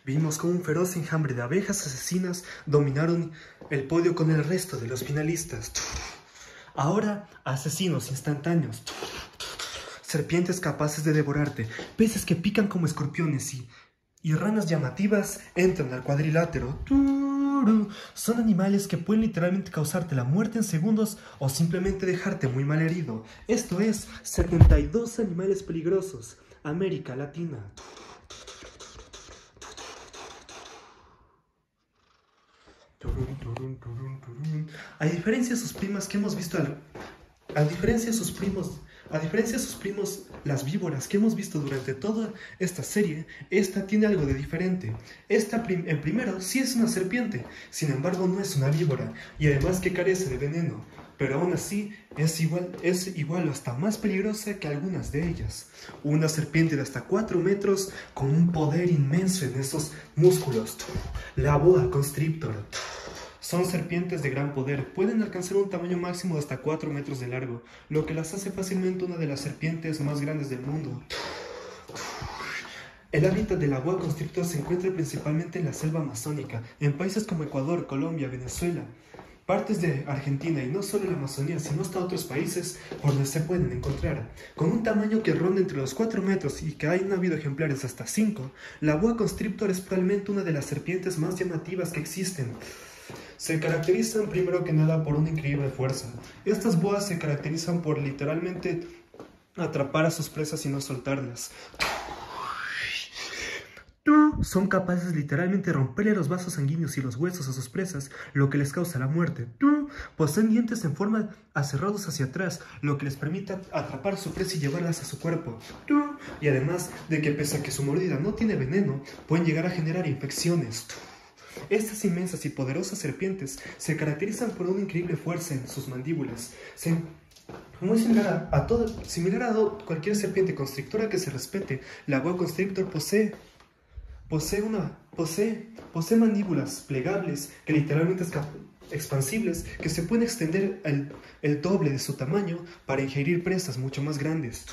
Vimos cómo un feroz enjambre de abejas asesinas dominaron el podio con el resto de los finalistas. Ahora, asesinos instantáneos. Serpientes capaces de devorarte, peces que pican como escorpiones y ranas llamativas entran al cuadrilátero. Son animales que pueden literalmente causarte la muerte en segundos o simplemente dejarte muy mal herido. Esto es 72 animales peligrosos. América Latina. A diferencia de sus primas que hemos visto, a diferencia de sus primos, las víboras que hemos visto durante toda esta serie, esta tiene algo de diferente. En primero, sí es una serpiente, sin embargo no es una víbora, y además que carece de veneno, pero aún así es igual o hasta más peligrosa que algunas de ellas. Una serpiente de hasta 4 metros con un poder inmenso en esos músculos. La boa constrictor. Son serpientes de gran poder, pueden alcanzar un tamaño máximo de hasta 4 metros de largo, lo que las hace fácilmente una de las serpientes más grandes del mundo. El hábitat de la boa constrictor se encuentra principalmente en la selva amazónica, en países como Ecuador, Colombia, Venezuela, partes de Argentina y no solo en la Amazonía, sino hasta otros países por donde se pueden encontrar. Con un tamaño que ronda entre los 4 metros y que hayan habido ejemplares hasta 5, la boa constrictor es probablemente una de las serpientes más llamativas que existen. Se caracterizan primero que nada por una increíble fuerza. Estas boas se caracterizan por literalmente atrapar a sus presas y no soltarlas. Son capaces literalmente de romperle los vasos sanguíneos y los huesos a sus presas, lo que les causa la muerte. Poseen dientes en forma aserrados hacia atrás, lo que les permite atrapar a su presa y llevarlas a su cuerpo. Y además de que pese a que su mordida no tiene veneno, pueden llegar a generar infecciones. Estas inmensas y poderosas serpientes se caracterizan por una increíble fuerza en sus mandíbulas. Muy similar a cualquier serpiente constrictora que se respete, la boa constrictor posee mandíbulas plegables que literalmente expansibles que se pueden extender el doble de su tamaño para ingerir presas mucho más grandes.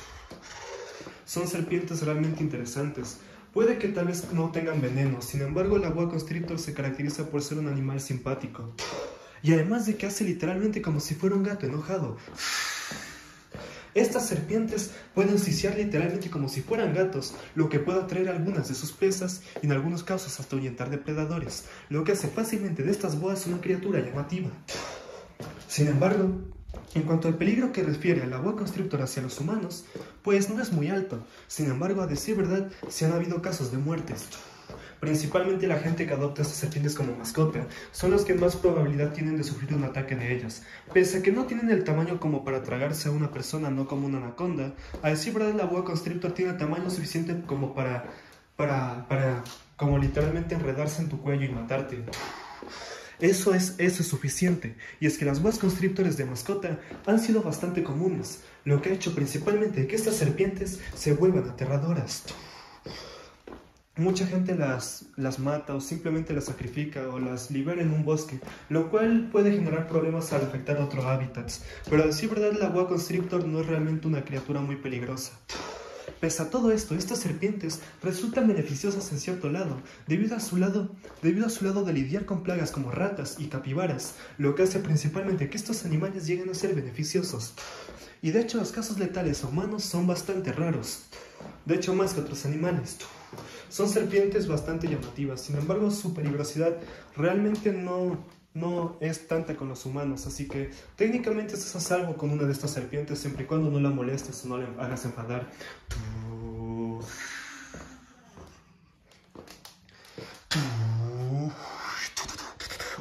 Son serpientes realmente interesantes. Puede que tal vez no tengan veneno, sin embargo la boa constrictor se caracteriza por ser un animal simpático. Y además de que hace literalmente como si fuera un gato enojado. Estas serpientes pueden sisiar literalmente como si fueran gatos, lo que puede atraer a algunas de sus presas y en algunos casos hasta ahuyentar depredadores, lo que hace fácilmente de estas boas una criatura llamativa. Sin embargo, en cuanto al peligro que refiere a la boa constrictor hacia los humanos, pues no es muy alto. Sin embargo, a decir verdad, sí han habido casos de muertes. Principalmente la gente que adopta estas serpientes como mascota son los que más probabilidad tienen de sufrir un ataque de ellas. Pese a que no tienen el tamaño como para tragarse a una persona, no como una anaconda, a decir verdad la boa constrictor tiene el tamaño suficiente como para como literalmente enredarse en tu cuello y matarte. Eso es suficiente, y es que las boas constrictores de mascota han sido bastante comunes, lo que ha hecho principalmente que estas serpientes se vuelvan aterradoras. Mucha gente las mata o simplemente las sacrifica o las libera en un bosque, lo cual puede generar problemas al afectar otros hábitats, pero a decir verdad la boa constrictor no es realmente una criatura muy peligrosa. Pese a todo esto, estas serpientes resultan beneficiosas en cierto lado, debido a su lado de lidiar con plagas como ratas y capibaras, lo que hace principalmente que estos animales lleguen a ser beneficiosos. Y de hecho los casos letales a humanos son bastante raros, de hecho más que otros animales. Son serpientes bastante llamativas, sin embargo su peligrosidad realmente no es tanta con los humanos, así que técnicamente estás a salvo con una de estas serpientes siempre y cuando no la molestes o no le hagas enfadar.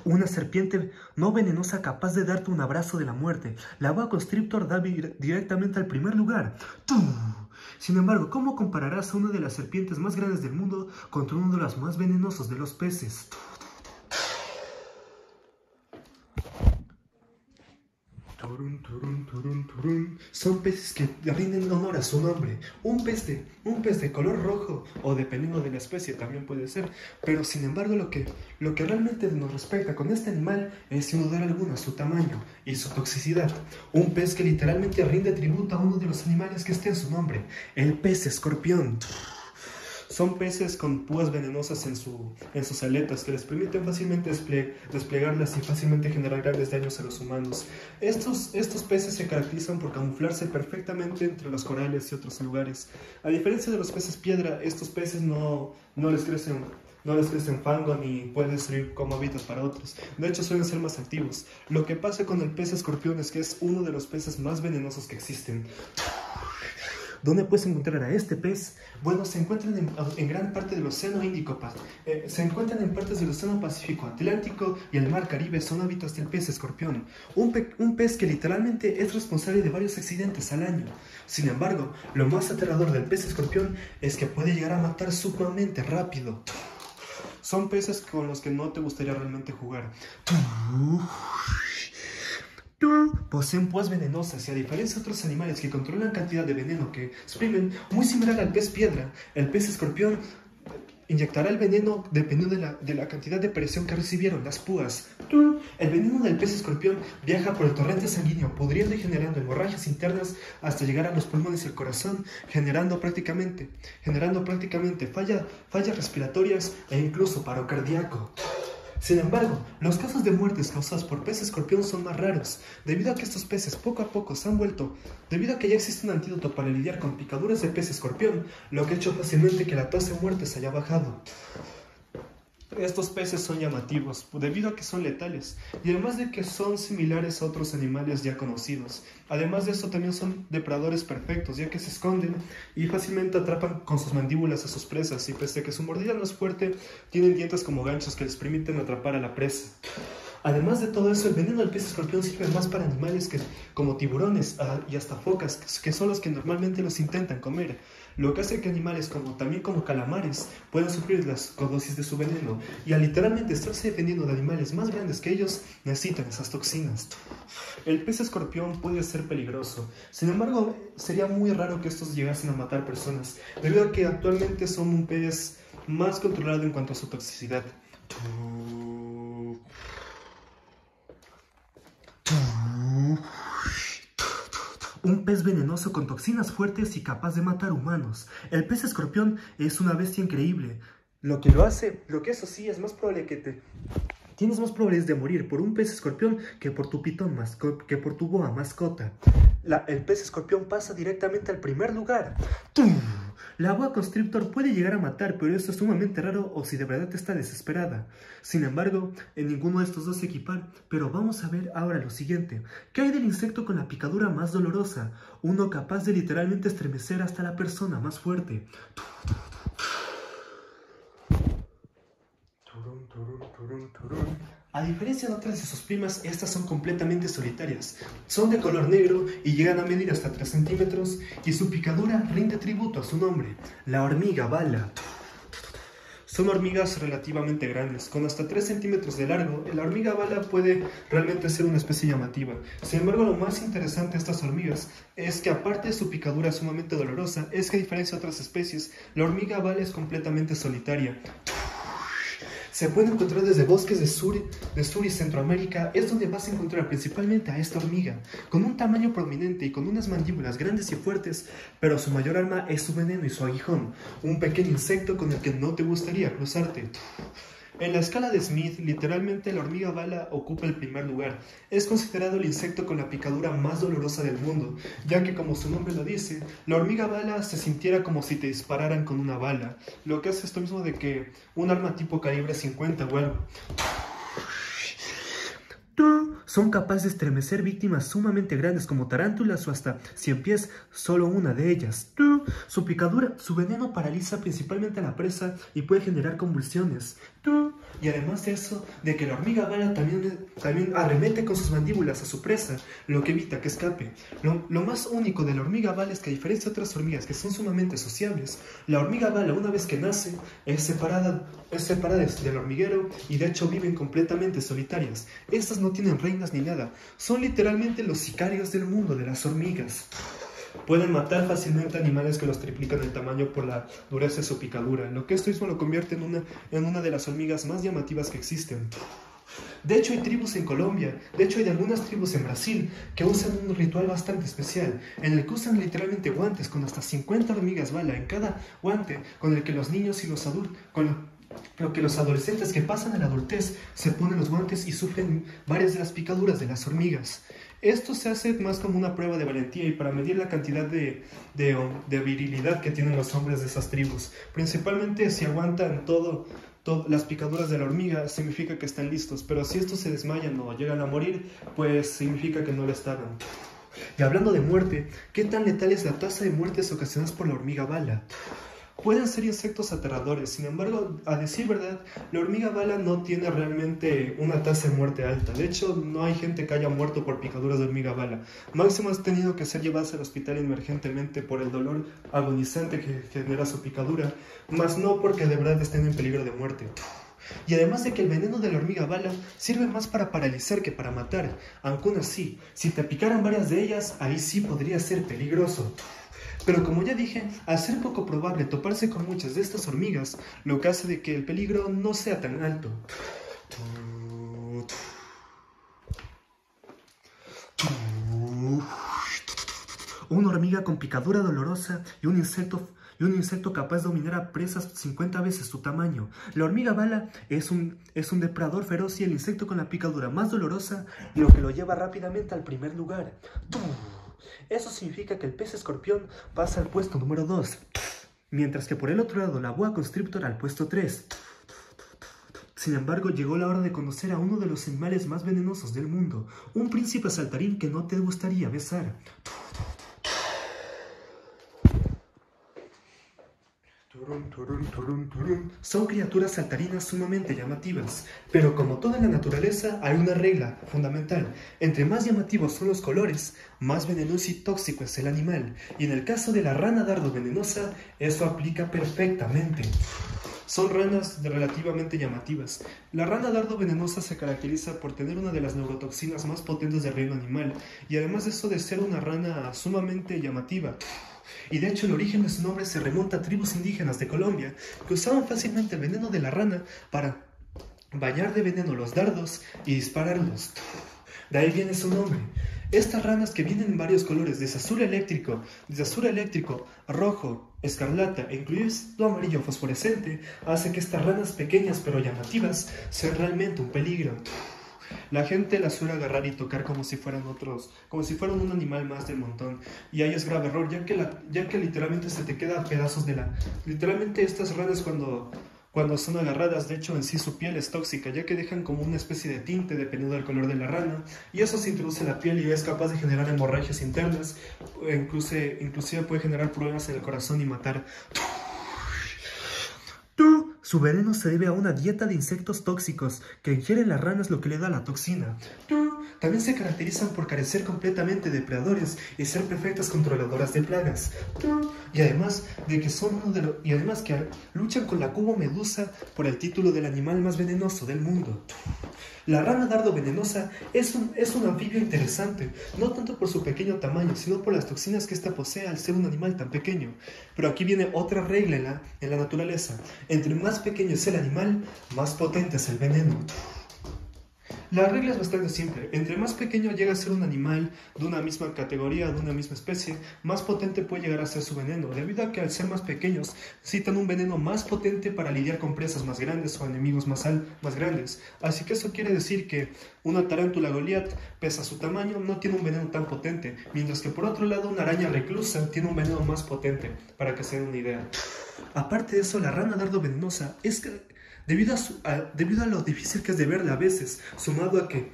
Una serpiente no venenosa capaz de darte un abrazo de la muerte. La boa constrictor da directamente al primer lugar. Sin embargo, ¿cómo compararás a una de las serpientes más grandes del mundo contra uno de los más venenosos de los peces? Son peces que rinden honor a su nombre. Un pez de color rojo o dependiendo de la especie también puede ser. Pero sin embargo lo que realmente nos respecta con este animal es sin dudar alguna su tamaño y su toxicidad. Un pez que literalmente rinde tributo a uno de los animales que esté en su nombre, el pez escorpión. Son peces con púas venenosas en sus aletas que les permiten fácilmente desplegarlas y fácilmente generar graves daños a los humanos. Estos peces se caracterizan por camuflarse perfectamente entre los corales y otros lugares. A diferencia de los peces piedra, estos peces no les crecen fango ni pueden servir como hábitat para otros. De hecho, suelen ser más activos. Lo que pasa con el pez escorpión es que es uno de los peces más venenosos que existen. ¿Dónde puedes encontrar a este pez? Bueno, se encuentran en gran parte del Océano Índico. Se encuentran en partes del Océano Pacífico, Atlántico y el Mar Caribe. Son hábitats del pez escorpión. Un pez que literalmente es responsable de varios accidentes al año. Sin embargo, lo más aterrador del pez escorpión es que puede llegar a matar sumamente rápido. Son peces con los que no te gustaría realmente jugar. Poseen púas venenosas y a diferencia de otros animales que controlan la cantidad de veneno que exprimen, muy similar al pez piedra, el pez escorpión inyectará el veneno dependiendo de la cantidad de presión que recibieron las púas. El veneno del pez escorpión viaja por el torrente sanguíneo, pudriendo y generando hemorragias internas hasta llegar a los pulmones y el corazón, generando prácticamente fallas respiratorias e incluso paro cardíaco. Sin embargo, los casos de muertes causadas por pez escorpión son más raros, debido a que estos peces poco a poco se han vuelto, debido a que ya existe un antídoto para lidiar con picaduras de pez escorpión, lo que ha hecho fácilmente que la tasa de muertes haya bajado. Estos peces son llamativos, debido a que son letales, y además de que son similares a otros animales ya conocidos. Además de eso, también son depredadores perfectos, ya que se esconden y fácilmente atrapan con sus mandíbulas a sus presas, y pese a que su mordida no es fuerte, tienen dientes como ganchos que les permiten atrapar a la presa. Además de todo eso, el veneno del pez escorpión sirve más para animales como tiburones y hasta focas, que son los que normalmente los intentan comer, lo que hace que animales también como calamares puedan sufrir la dosis de su veneno y al literalmente estarse defendiendo de animales más grandes que ellos, necesitan esas toxinas. El pez escorpión puede ser peligroso, sin embargo, sería muy raro que estos llegasen a matar personas, debido a que actualmente son un pez más controlado en cuanto a su toxicidad. Un pez venenoso con toxinas fuertes y capaz de matar humanos. El pez escorpión es una bestia increíble. Lo que eso sí, es más probable tienes más probabilidades de morir por un pez escorpión que por tu pitón que por tu boa mascota. El pez escorpión pasa directamente al primer lugar. ¡Tum! La boa constrictor puede llegar a matar, pero esto es sumamente raro o si de verdad está desesperada. Sin embargo, en ninguno de estos dos se equipan, pero vamos a ver ahora lo siguiente. ¿Qué hay del insecto con la picadura más dolorosa? Uno capaz de literalmente estremecer hasta la persona más fuerte. A diferencia de otras de sus primas, estas son completamente solitarias. Son de color negro y llegan a medir hasta 3 centímetros y su picadura rinde tributo a su nombre, la hormiga bala. Son hormigas relativamente grandes, con hasta 3 centímetros de largo. La hormiga bala puede realmente ser una especie llamativa. Sin embargo, lo más interesante de estas hormigas es que aparte de su picadura sumamente dolorosa, es que a diferencia de otras especies, la hormiga bala es completamente solitaria. Se puede encontrar desde bosques de Sur y Centroamérica, es donde vas a encontrar principalmente a esta hormiga, con un tamaño prominente y con unas mandíbulas grandes y fuertes, pero su mayor arma es su veneno y su aguijón, un pequeño insecto con el que no te gustaría cruzarte. En la escala de Smith, literalmente la hormiga bala ocupa el primer lugar. Es considerado el insecto con la picadura más dolorosa del mundo, ya que como su nombre lo dice, la hormiga bala se sintiera como si te dispararan con una bala, lo que hace esto mismo de que un arma tipo calibre 50 o algo. Son capaces de estremecer víctimas sumamente grandes como tarántulas o hasta 100 pies, solo una de ellas. Su veneno paraliza principalmente a la presa y puede generar convulsiones. Y además de eso, de que la hormiga bala también arremete con sus mandíbulas a su presa, lo que evita que escape. Lo más único de la hormiga bala es que a diferencia de otras hormigas que son sumamente sociables, la hormiga bala una vez que nace es separada del hormiguero y de hecho viven completamente solitarias. Estas no tienen reinas ni nada, son literalmente los sicarios del mundo de las hormigas. Pueden matar fácilmente animales que los triplican en tamaño por la dureza de su picadura, lo que esto mismo lo convierte en una de las hormigas más llamativas que existen. De hecho, hay tribus en Colombia, de hecho hay algunas tribus en Brasil que usan un ritual bastante especial, en el que usan literalmente guantes con hasta 50 hormigas bala en cada guante, con el que los niños y los adultos, con lo que los adolescentes que pasan a la adultez se ponen los guantes y sufren varias de las picaduras de las hormigas. Esto se hace más como una prueba de valentía y para medir la cantidad de virilidad que tienen los hombres de esas tribus. Principalmente si aguantan las picaduras de la hormiga, significa que están listos, pero si estos se desmayan o llegan a morir, pues significa que no lo estaban. Y hablando de muerte, ¿qué tan letal es la tasa de muertes ocasionadas por la hormiga bala? Pueden ser insectos aterradores, sin embargo, a decir verdad, la hormiga bala no tiene realmente una tasa de muerte alta. De hecho, no hay gente que haya muerto por picaduras de hormiga bala. Máximo has tenido que ser llevadas al hospital emergentemente por el dolor agonizante que genera su picadura, mas no porque de verdad estén en peligro de muerte. Y además de que el veneno de la hormiga bala sirve más para paralizar que para matar, aunque aún así, si te picaran varias de ellas, ahí sí podría ser peligroso. Pero como ya dije, al ser poco probable toparse con muchas de estas hormigas, lo que hace de que el peligro no sea tan alto. Una hormiga con picadura dolorosa y un insecto capaz de dominar a presas 50 veces su tamaño. La hormiga bala es un depredador feroz y el insecto con la picadura más dolorosa, lo que lo lleva rápidamente al primer lugar. Eso significa que el pez escorpión pasa al puesto número 2, mientras que por el otro lado la boa constrictor al puesto 3. Sin embargo, llegó la hora de conocer a uno de los animales más venenosos del mundo, un príncipe saltarín que no te gustaría besar. Son criaturas saltarinas sumamente llamativas, pero como todo en la naturaleza hay una regla fundamental: entre más llamativos son los colores, más venenoso y tóxico es el animal, y en el caso de la rana dardo venenosa, eso aplica perfectamente. Son ranas relativamente llamativas. La rana dardo venenosa se caracteriza por tener una de las neurotoxinas más potentes del reino animal, y además de eso de ser una rana sumamente llamativa. Y de hecho el origen de su nombre se remonta a tribus indígenas de Colombia que usaban fácilmente el veneno de la rana para bañar de veneno los dardos y dispararlos. De ahí viene su nombre. Estas ranas, que vienen en varios colores, desde azul eléctrico, rojo, escarlata e inclusive amarillo fosforescente, hace que estas ranas pequeñas pero llamativas sean realmente un peligro. La gente las suele agarrar y tocar como si fueran un animal más del montón. Y ahí es grave error, ya que literalmente se te quedan pedazos de la... Literalmente estas ranas cuando son agarradas, de hecho en sí su piel es tóxica, ya que dejan como una especie de tinte dependiendo del color de la rana, y eso se introduce en la piel y es capaz de generar hemorragias internas, inclusive puede generar problemas en el corazón y matar. Su veneno se debe a una dieta de insectos tóxicos que ingieren las ranas, lo que le da la toxina. También se caracterizan por carecer completamente de depredadores y ser perfectas controladoras de plagas. Y además que luchan con la cubo medusa por el título del animal más venenoso del mundo. La rana dardo venenosa es un anfibio interesante, no tanto por su pequeño tamaño, sino por las toxinas que ésta posee al ser un animal tan pequeño. Pero aquí viene otra regla en la naturaleza: entre más pequeño es el animal, más potente es el veneno. La regla es bastante simple: entre más pequeño llega a ser un animal de una misma categoría, de una misma especie, más potente puede llegar a ser su veneno, debido a que al ser más pequeños necesitan un veneno más potente para lidiar con presas más grandes o enemigos más grandes. Así que eso quiere decir que una tarántula Goliat, pese a su tamaño, no tiene un veneno tan potente, mientras que por otro lado una araña reclusa tiene un veneno más potente, para que se den una idea. Aparte de eso, la rana dardo venenosa debido a lo difícil que es de verla a veces, sumado a que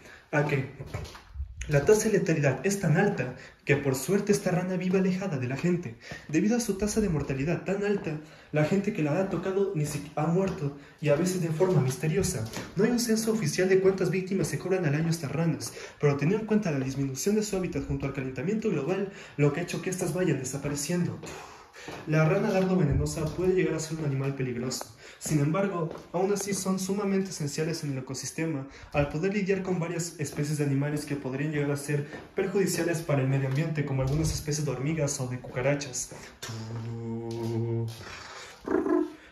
la tasa de letalidad es tan alta que por suerte esta rana vive alejada de la gente. Debido a su tasa de mortalidad tan alta, la gente que la ha tocado ni siquiera ha muerto, y a veces de forma misteriosa. No hay un censo oficial de cuántas víctimas se cobran al año estas ranas, pero teniendo en cuenta la disminución de su hábitat junto al calentamiento global, lo que ha hecho que estas vayan desapareciendo. La rana dardo venenosa puede llegar a ser un animal peligroso. Sin embargo, aún así son sumamente esenciales en el ecosistema, al poder lidiar con varias especies de animales que podrían llegar a ser perjudiciales para el medio ambiente, como algunas especies de hormigas o de cucarachas.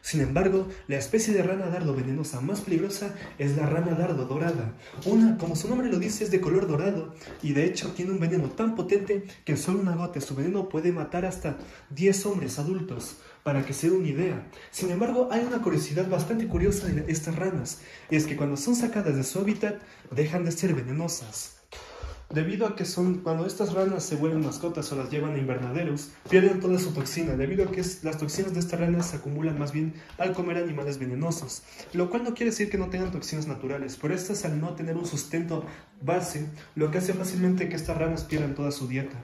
Sin embargo, la especie de rana dardo venenosa más peligrosa es la rana dardo dorada. Como su nombre lo dice, es de color dorado y de hecho tiene un veneno tan potente que en solo una gota de su veneno puede matar hasta 10 hombres adultos, para que se den una idea. Sin embargo, hay una curiosidad bastante curiosa de estas ranas, y es que cuando son sacadas de su hábitat, dejan de ser venenosas. Debido a que cuando estas ranas se vuelven mascotas o las llevan a invernaderos, pierden toda su toxina, debido a que las toxinas de estas ranas se acumulan más bien al comer animales venenosos, lo cual no quiere decir que no tengan toxinas naturales, pero estas al no tener un sustento base, lo que hace fácilmente que estas ranas pierdan toda su dieta.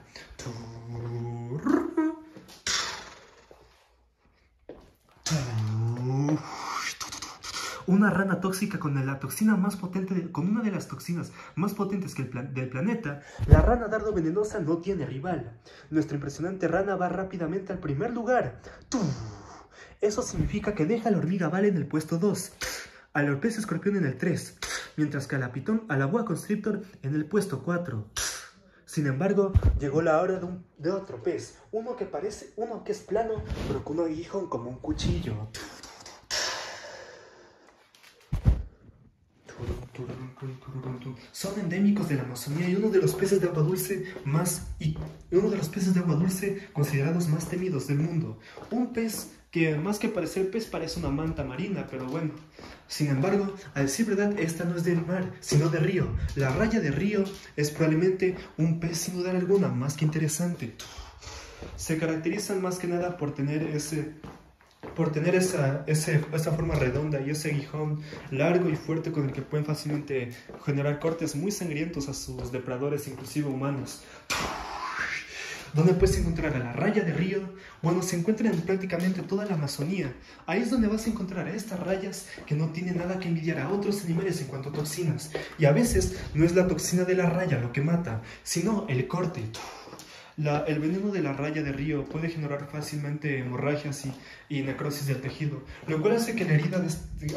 Una rana tóxica con una de las toxinas más potentes del planeta, la rana dardo venenosa no tiene rival. Nuestra impresionante rana va rápidamente al primer lugar. Eso significa que deja a la hormiga bala en el puesto 2, al pez escorpión en el 3, mientras que a la boa constrictor en el puesto 4. Sin embargo, llegó la hora de otro pez, uno que es plano, pero con un aguijón como un cuchillo. Son endémicos de la Amazonía y uno de los peces de agua dulce considerados más temidos del mundo. Un pez que más que parecer pez parece una manta marina, pero bueno. Sin embargo, a decir verdad, esta no es del mar, sino de río. La raya de río es probablemente un pez sin duda alguna más que interesante. Se caracterizan más que nada por tener esa forma redonda y ese aguijón largo y fuerte con el que pueden fácilmente generar cortes muy sangrientos a sus depredadores, inclusive humanos. ¿Dónde puedes encontrar a la raya de río? Bueno, se encuentra en prácticamente toda la Amazonía. Ahí es donde vas a encontrar a estas rayas que no tienen nada que envidiar a otros animales en cuanto a toxinas. Y a veces no es la toxina de la raya lo que mata, sino el corte. El veneno de la raya de río puede generar fácilmente hemorragias y necrosis del tejido, lo cual hace que la herida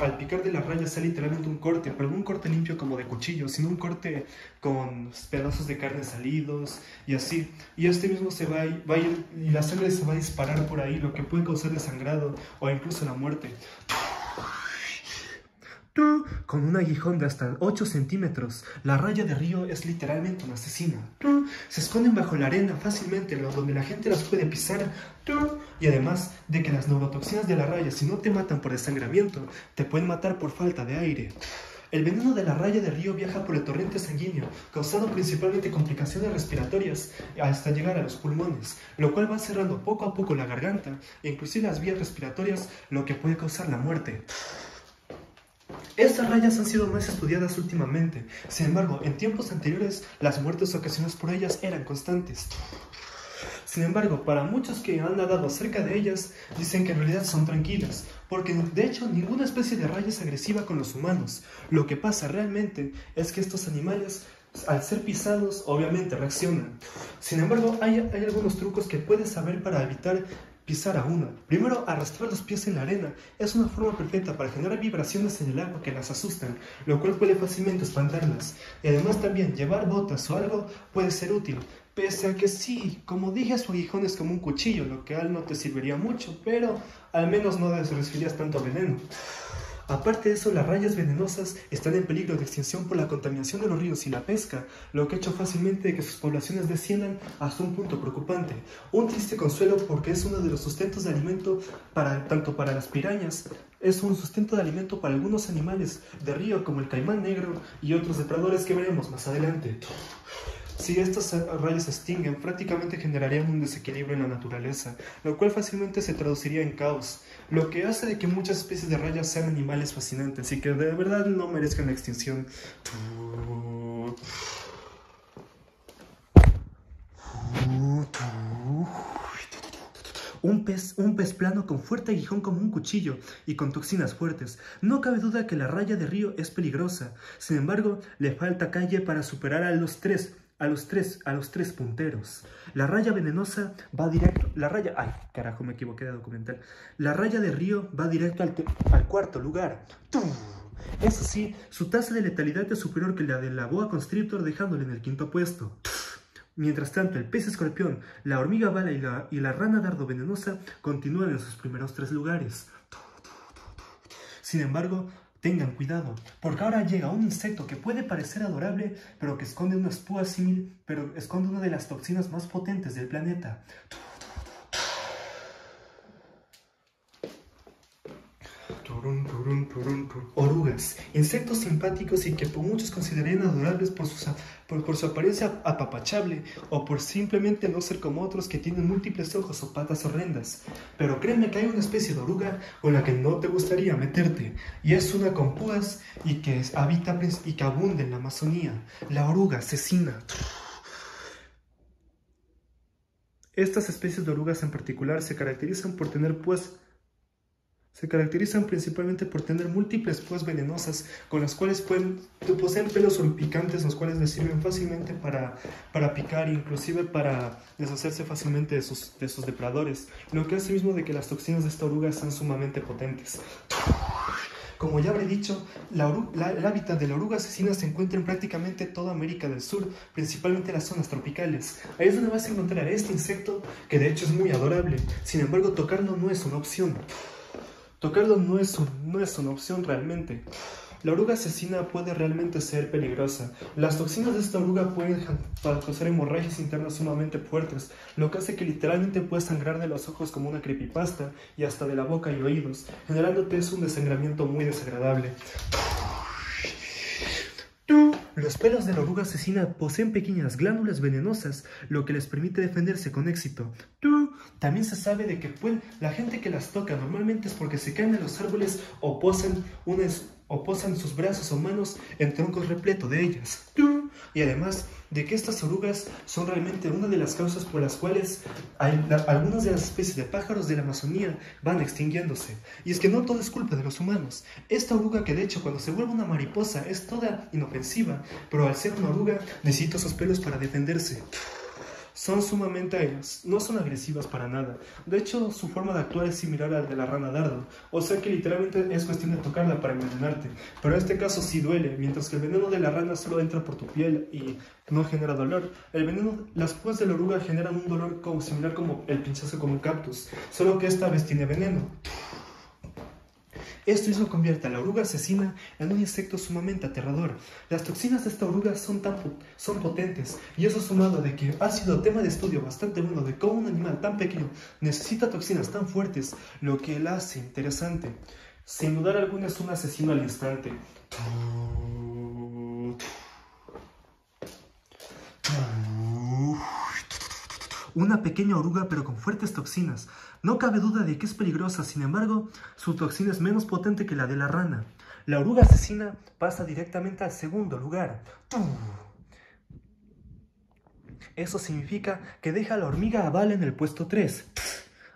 al picar de la raya sea literalmente un corte, pero no un corte limpio como de cuchillo, sino un corte con pedazos de carne salidos y así. Y este mismo se va a ir y la sangre se va a disparar por ahí, lo que puede causar desangrado o incluso la muerte. Con un aguijón de hasta 8 centímetros, la raya de río es literalmente una asesina. Se esconden bajo la arena fácilmente, donde la gente las puede pisar. Y además de que las neurotoxinas de la raya, si no te matan por desangramiento, te pueden matar por falta de aire. El veneno de la raya de río viaja por el torrente sanguíneo, causando principalmente complicaciones respiratorias hasta llegar a los pulmones, lo cual va cerrando poco a poco la garganta e inclusive las vías respiratorias, lo que puede causar la muerte. Estas rayas han sido más estudiadas últimamente. Sin embargo, en tiempos anteriores, las muertes ocasionadas por ellas eran constantes. Sin embargo, para muchos que han nadado cerca de ellas, dicen que en realidad son tranquilas, porque de hecho ninguna especie de raya es agresiva con los humanos. Lo que pasa realmente es que estos animales, al ser pisados, obviamente reaccionan. Sin embargo, hay algunos trucos que puedes saber para evitar pisar a una. Primero, arrastrar los pies en la arena es una forma perfecta para generar vibraciones en el agua que las asustan, lo cual puede fácilmente espantarlas. Y además también llevar botas o algo puede ser útil, pese a que sí, como dije, su aguijón es como un cuchillo, lo que no te serviría mucho, pero al menos no recibirías tanto veneno. Aparte de eso, las rayas venenosas están en peligro de extinción por la contaminación de los ríos y la pesca, lo que ha hecho fácilmente que sus poblaciones desciendan hasta un punto preocupante. Un triste consuelo porque es uno de los sustentos de alimento tanto para las pirañas, es un sustento de alimento para algunos animales de río como el caimán negro y otros depredadores que veremos más adelante. Si estas rayas se extinguen, prácticamente generarían un desequilibrio en la naturaleza, lo cual fácilmente se traduciría en caos, lo que hace de que muchas especies de rayas sean animales fascinantes y que de verdad no merezcan la extinción. Un pez plano con fuerte aguijón como un cuchillo y con toxinas fuertes. No cabe duda que la raya de río es peligrosa. Sin embargo, le falta calle para superar a los tres punteros. La raya venenosa va directo. Ay, carajo, me equivoqué de documental. La raya de río va directo al cuarto lugar. Eso sí, su tasa de letalidad es superior que la de la boa constrictor, dejándole en el quinto puesto. Mientras tanto, el pez escorpión, la hormiga bala y la rana dardo venenosa continúan en sus primeros 3 lugares. Sin embargo, tengan cuidado, porque ahora llega un insecto que puede parecer adorable, pero que esconde una espúa pero esconde una de las toxinas más potentes del planeta. Orugas, insectos simpáticos y que por muchos considerarían adorables por su apariencia apapachable o por simplemente no ser como otros que tienen múltiples ojos o patas horrendas. Pero créeme que hay una especie de oruga con la que no te gustaría meterte, y es una con púas y que habita y que abunda en la Amazonía, la oruga asesina. Estas especies de orugas en particular se caracterizan principalmente por tener múltiples púas venenosas, con las cuales poseen pelos picantes, los cuales les sirven fácilmente para picar e inclusive para deshacerse fácilmente de sus depredadores, lo que hace mismo de que las toxinas de esta oruga sean sumamente potentes. Como ya habré dicho, el hábitat de la oruga asesina se encuentra en prácticamente toda América del Sur, principalmente en las zonas tropicales. Ahí es donde vas a encontrar este insecto, que de hecho es muy adorable. Sin embargo, tocarlo no es una opción. Tocarlo no es una opción realmente. La oruga asesina puede realmente ser peligrosa. Las toxinas de esta oruga pueden causar hemorragias internas sumamente fuertes, lo que hace que literalmente puedas sangrar de los ojos como una creepypasta y hasta de la boca y oídos, generándote un desangramiento muy desagradable. Los pelos de la oruga asesina poseen pequeñas glándulas venenosas, lo que les permite defenderse con éxito. También se sabe de que la gente que las toca normalmente es porque se caen de los árboles o posan sus brazos o manos en troncos repletos de ellas. Y además de que estas orugas son realmente una de las causas por las cuales algunas de las especies de pájaros de la Amazonía van extinguiéndose. Y es que no todo es culpa de los humanos. Esta oruga, que de hecho cuando se vuelve una mariposa es toda inofensiva, pero al ser una oruga necesita sus pelos para defenderse. No son agresivas para nada. De hecho, su forma de actuar es similar al de la rana dardo. O sea que literalmente es cuestión de tocarla para envenenarte. Pero en este caso sí duele. Mientras que el veneno de la rana solo entra por tu piel y no genera dolor, las púas de la oruga generan un dolor similar como el pinchazo con un cactus. Solo que esta vez tiene veneno. Esto mismo convierte a la oruga asesina en un insecto sumamente aterrador. Las toxinas de esta oruga son potentes, y eso sumado de que ha sido tema de estudio bastante bueno de cómo un animal tan pequeño necesita toxinas tan fuertes, lo que la hace interesante. Sin dudar alguna es un asesino al instante. Una pequeña oruga pero con fuertes toxinas. No cabe duda de que es peligrosa, sin embargo, su toxina es menos potente que la de la rana. La oruga asesina pasa directamente al segundo lugar. Eso significa que deja a la hormiga bala en el puesto 3,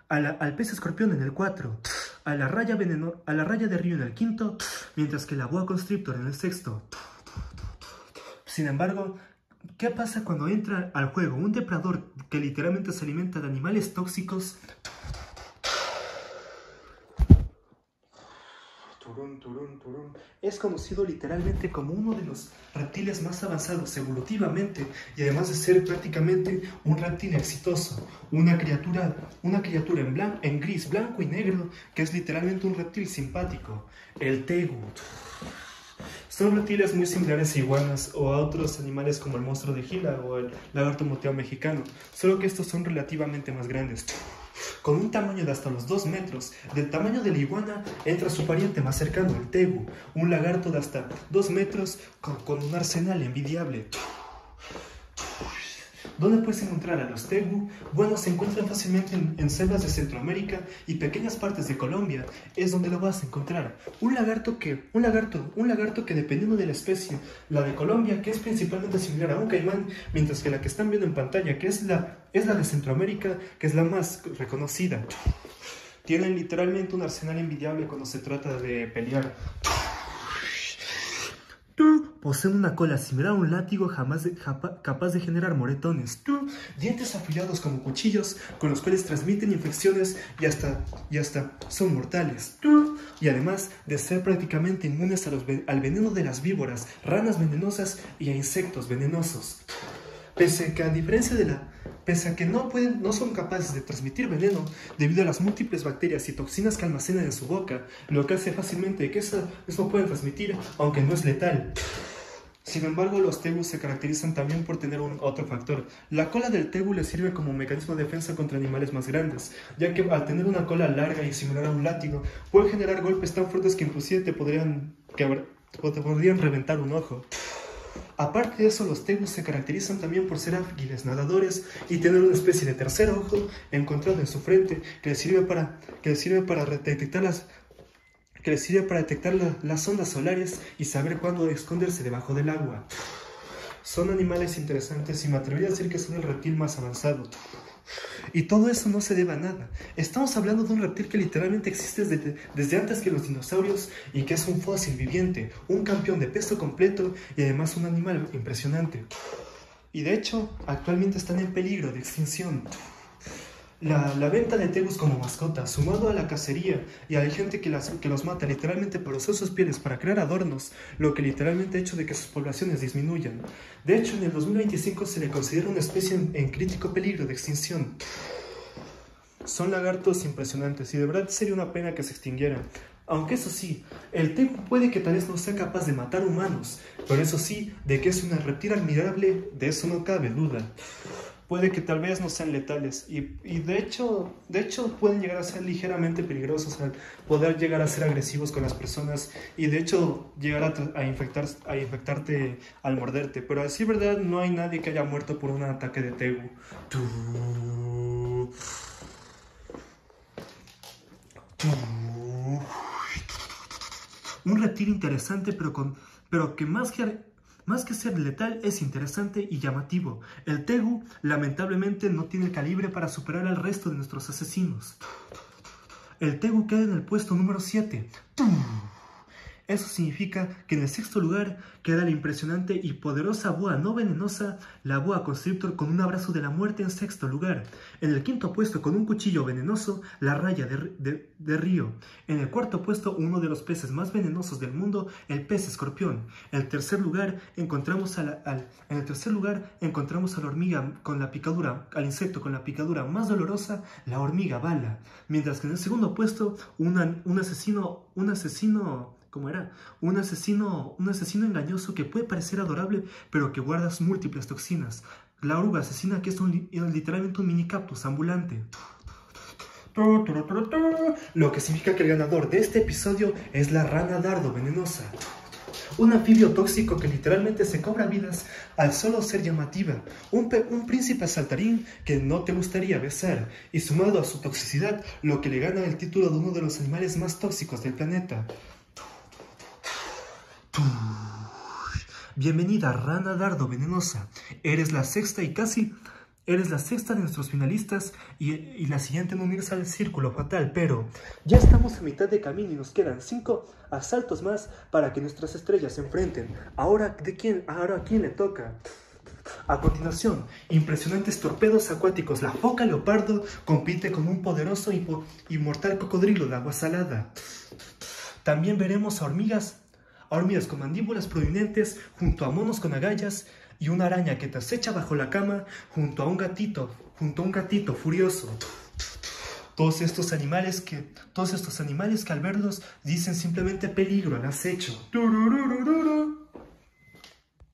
al pez escorpión en el 4, a la raya de río en el 5, mientras que la boa constrictor en el 6. Sin embargo, ¿qué pasa cuando entra al juego un depredador que literalmente se alimenta de animales tóxicos? Es conocido literalmente como uno de los reptiles más avanzados evolutivamente, y además de ser prácticamente un reptil exitoso, una criatura en gris, blanco y negro, que es literalmente un reptil simpático, el tegu. Son reptiles muy similares a iguanas o a otros animales como el monstruo de Gila o el lagarto moteado mexicano, solo que estos son relativamente más grandes. Con un tamaño de hasta los 2 metros, del tamaño de la iguana, entra su pariente más cercano, el tegu, un lagarto de hasta 2 metros con un arsenal envidiable. ¿Dónde puedes encontrar a los tegu? Bueno, se encuentran fácilmente en selvas de Centroamérica y pequeñas partes de Colombia, es donde lo vas a encontrar. Un lagarto que dependiendo de la especie, la de Colombia, que es principalmente similar a un caimán, mientras que la que están viendo en pantalla, que es la de Centroamérica, que es la más reconocida. Tienen literalmente un arsenal envidiable cuando se trata de pelear. Poseen una cola similar a un látigo capaz de generar moretones. Dientes afilados como cuchillos con los cuales transmiten infecciones y hasta son mortales. Y además de ser prácticamente inmunes al veneno de las víboras, ranas venenosas y a insectos venenosos. Pese a que a diferencia de la... Pese a que no son capaces de transmitir veneno debido a las múltiples bacterias y toxinas que almacenan en su boca, lo que hace fácilmente que eso pueden transmitir, aunque no es letal. Sin embargo, los tegus se caracterizan también por tener otro factor. La cola del tegu le sirve como mecanismo de defensa contra animales más grandes, ya que al tener una cola larga y similar a un látigo, puede generar golpes tan fuertes que inclusive te podrían reventar un ojo. Aparte de eso, los tegus se caracterizan también por ser ágiles nadadores y tener una especie de tercer ojo encontrado en su frente que les sirve para detectar las ondas solares y saber cuándo esconderse debajo del agua. Son animales interesantes y me atrevería a decir que son el reptil más avanzado. Y todo eso no se debe a nada. Estamos hablando de un reptil que literalmente existe desde antes que los dinosaurios y que es un fósil viviente, un campeón de peso completo y además un animal impresionante. Y de hecho, actualmente están en peligro de extinción. La venta de tegus como mascota, sumado a la cacería y a la gente que los mata literalmente para usar sus pieles para crear adornos, lo que literalmente ha hecho de que sus poblaciones disminuyan. De hecho, en el 2025 se le considera una especie en crítico peligro de extinción. Son lagartos impresionantes y de verdad sería una pena que se extinguieran. Aunque eso sí, el tegu puede que tal vez no sea capaz de matar humanos, pero eso sí, de que es un reptil admirable, de eso no cabe duda. Puede que tal vez no sean letales y de hecho pueden llegar a ser ligeramente peligrosos al poder llegar a ser agresivos con las personas y de hecho llegar a infectarte al morderte. Pero a decir verdad, no hay nadie que haya muerto por un ataque de tegu. Un reptil interesante, pero que más que ser letal es interesante y llamativo. El tegu lamentablemente no tiene el calibre para superar al resto de nuestros asesinos. El tegu queda en el puesto número 7. Eso significa que en el sexto lugar queda la impresionante y poderosa boa no venenosa, la boa constrictor con un abrazo de la muerte en sexto lugar. En el quinto puesto, con un cuchillo venenoso, la raya de río. En el cuarto puesto, uno de los peces más venenosos del mundo, el pez escorpión. En el tercer lugar encontramos a la hormiga con la picadura, al insecto con la picadura más dolorosa, la hormiga bala. Mientras que en el segundo puesto, un asesino engañoso que puede parecer adorable, pero que guarda múltiples toxinas. La oruga asesina, que es literalmente un mini cactus ambulante. Lo que significa que el ganador de este episodio es la rana dardo venenosa. Un anfibio tóxico que literalmente se cobra vidas al solo ser llamativa. Un príncipe saltarín que no te gustaría besar. Y sumado a su toxicidad, lo que le gana el título de uno de los animales más tóxicos del planeta. Bienvenida, rana dardo venenosa. Eres la sexta de nuestros finalistas y la siguiente en unirse al círculo fatal, pero ya estamos a mitad de camino y nos quedan 5 asaltos más para que nuestras estrellas se enfrenten. Ahora, ¿a quién le toca? A continuación, impresionantes torpedos acuáticos. La foca leopardo compite con un poderoso y mortal cocodrilo de agua salada. También veremos a hormigas con mandíbulas prominentes junto a monos con agallas y una araña que te acecha bajo la cama junto a un gatito furioso. Todos estos animales que al verlos dicen simplemente peligro al acecho.